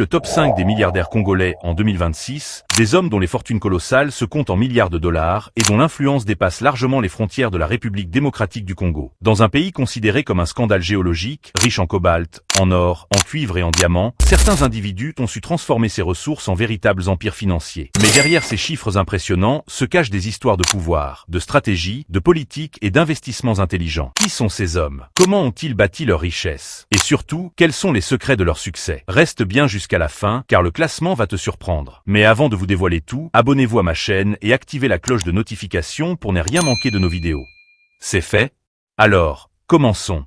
le top 5 des milliardaires congolais en 2026, des hommes dont les fortunes colossales se comptent en milliards de dollars et dont l'influence dépasse largement les frontières de la République démocratique du Congo. Dans un pays considéré comme un scandale géologique, riche en cobalt, en or, en cuivre et en diamants, certains individus ont su transformer ces ressources en véritables empires financiers. Mais derrière ces chiffres impressionnants se cachent des histoires de pouvoir, de stratégie, de politique et d'investissements intelligents. Qui sont ces hommes? Comment ont-ils bâti leur richesse? Et surtout, quels sont les secrets de leur succès? Reste bien jusqu'à la fin, car le classement va te surprendre. Mais avant de vous dévoiler tout, abonnez-vous à ma chaîne et activez la cloche de notification pour ne rien manquer de nos vidéos. C'est fait? Alors, commençons.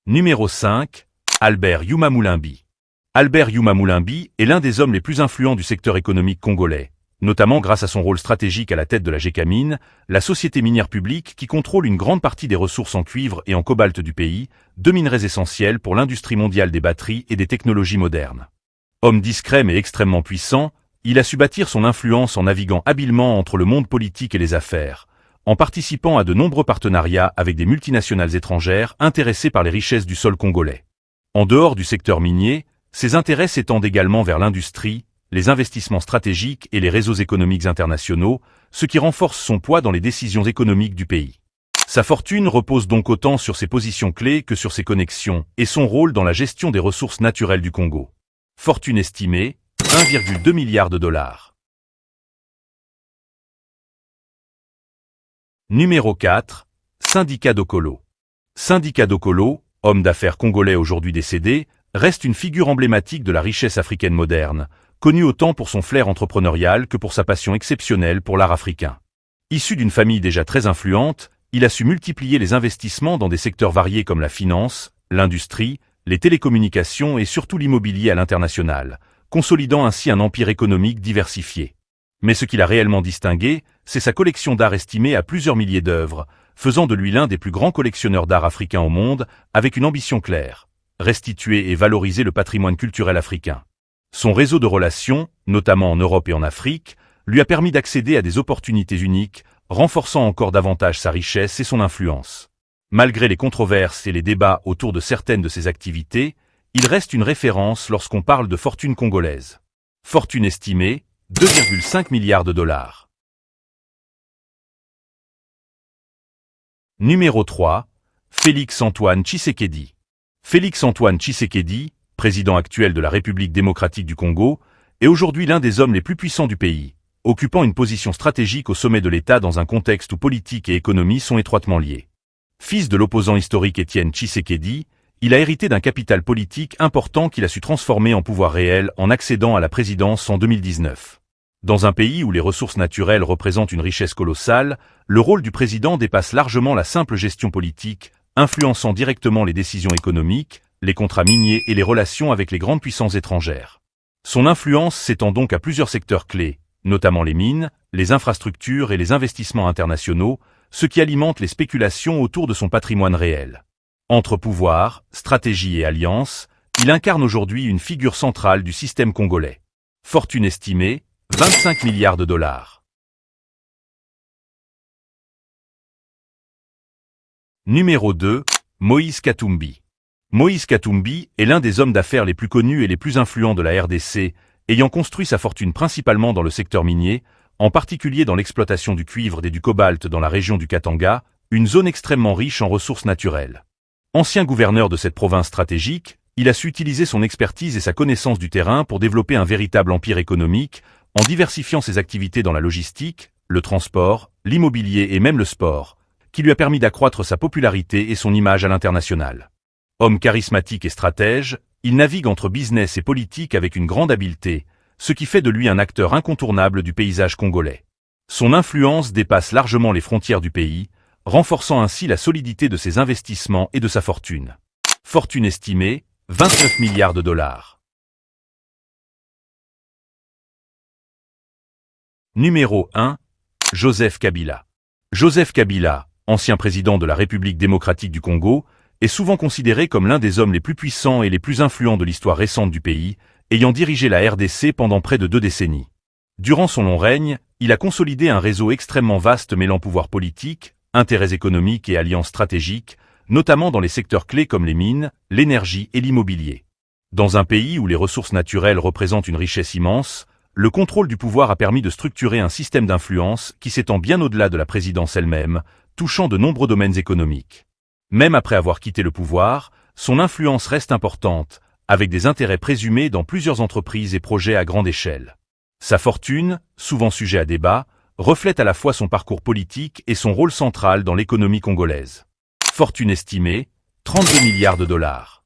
Numéro 5. Albert Yuma Moulimbi. Albert Yuma Moulimbi est l'un des hommes les plus influents du secteur économique congolais, notamment grâce à son rôle stratégique à la tête de la Gécamine, la société minière publique qui contrôle une grande partie des ressources en cuivre et en cobalt du pays, deux minerais essentiels pour l'industrie mondiale des batteries et des technologies modernes. Homme discret mais extrêmement puissant, il a su bâtir son influence en naviguant habilement entre le monde politique et les affaires, en participant à de nombreux partenariats avec des multinationales étrangères intéressées par les richesses du sol congolais. En dehors du secteur minier, ses intérêts s'étendent également vers l'industrie, les investissements stratégiques et les réseaux économiques internationaux, ce qui renforce son poids dans les décisions économiques du pays. Sa fortune repose donc autant sur ses positions clés que sur ses connexions et son rôle dans la gestion des ressources naturelles du Congo. Fortune estimée, 1,2 milliard de dollars. Numéro 4. Syndicat Dokolo. Syndicat Dokolo, homme d'affaires congolais aujourd'hui décédé, reste une figure emblématique de la richesse africaine moderne, connu autant pour son flair entrepreneurial que pour sa passion exceptionnelle pour l'art africain. Issu d'une famille déjà très influente, il a su multiplier les investissements dans des secteurs variés comme la finance, l'industrie, les télécommunications et surtout l'immobilier à l'international, consolidant ainsi un empire économique diversifié. Mais ce qui l'a réellement distingué, c'est sa collection d'art estimée à plusieurs milliers d'œuvres, faisant de lui l'un des plus grands collectionneurs d'art africain au monde, avec une ambition claire: restituer et valoriser le patrimoine culturel africain. Son réseau de relations, notamment en Europe et en Afrique, lui a permis d'accéder à des opportunités uniques, renforçant encore davantage sa richesse et son influence. Malgré les controverses et les débats autour de certaines de ses activités, il reste une référence lorsqu'on parle de fortune congolaise. Fortune estimée, 2,5 milliards de dollars. Numéro 3. Félix-Antoine Tshisekedi. Félix-Antoine Tshisekedi, président actuel de la République démocratique du Congo, est aujourd'hui l'un des hommes les plus puissants du pays, occupant une position stratégique au sommet de l'État dans un contexte où politique et économie sont étroitement liés. Fils de l'opposant historique Étienne Tshisekedi, il a hérité d'un capital politique important qu'il a su transformer en pouvoir réel en accédant à la présidence en 2019. Dans un pays où les ressources naturelles représentent une richesse colossale, le rôle du président dépasse largement la simple gestion politique, influençant directement les décisions économiques, les contrats miniers et les relations avec les grandes puissances étrangères. Son influence s'étend donc à plusieurs secteurs clés, notamment les mines, les infrastructures et les investissements internationaux, ce qui alimente les spéculations autour de son patrimoine réel. Entre pouvoir, stratégie et alliance, il incarne aujourd'hui une figure centrale du système congolais. Fortune estimée, 25 milliards de dollars. Numéro 2. Moïse Katumbi. Moïse Katumbi est l'un des hommes d'affaires les plus connus et les plus influents de la RDC, ayant construit sa fortune principalement dans le secteur minier, en particulier dans l'exploitation du cuivre et du cobalt dans la région du Katanga, une zone extrêmement riche en ressources naturelles. Ancien gouverneur de cette province stratégique, il a su utiliser son expertise et sa connaissance du terrain pour développer un véritable empire économique, en diversifiant ses activités dans la logistique, le transport, l'immobilier et même le sport, qui lui a permis d'accroître sa popularité et son image à l'international. Homme charismatique et stratège, il navigue entre business et politique avec une grande habileté, ce qui fait de lui un acteur incontournable du paysage congolais. Son influence dépasse largement les frontières du pays, renforçant ainsi la solidité de ses investissements et de sa fortune. Fortune estimée, 29 milliards de dollars. Numéro 1. Joseph Kabila. Joseph Kabila, ancien président de la République démocratique du Congo, est souvent considéré comme l'un des hommes les plus puissants et les plus influents de l'histoire récente du pays, ayant dirigé la RDC pendant près de 2 décennies. Durant son long règne, il a consolidé un réseau extrêmement vaste mêlant pouvoir politique, intérêts économiques et alliances stratégiques, notamment dans les secteurs clés comme les mines, l'énergie et l'immobilier. Dans un pays où les ressources naturelles représentent une richesse immense, le contrôle du pouvoir a permis de structurer un système d'influence qui s'étend bien au-delà de la présidence elle-même, touchant de nombreux domaines économiques. Même après avoir quitté le pouvoir, son influence reste importante, avec des intérêts présumés dans plusieurs entreprises et projets à grande échelle. Sa fortune, souvent sujet à débat, reflète à la fois son parcours politique et son rôle central dans l'économie congolaise. Fortune estimée, 32 milliards de dollars.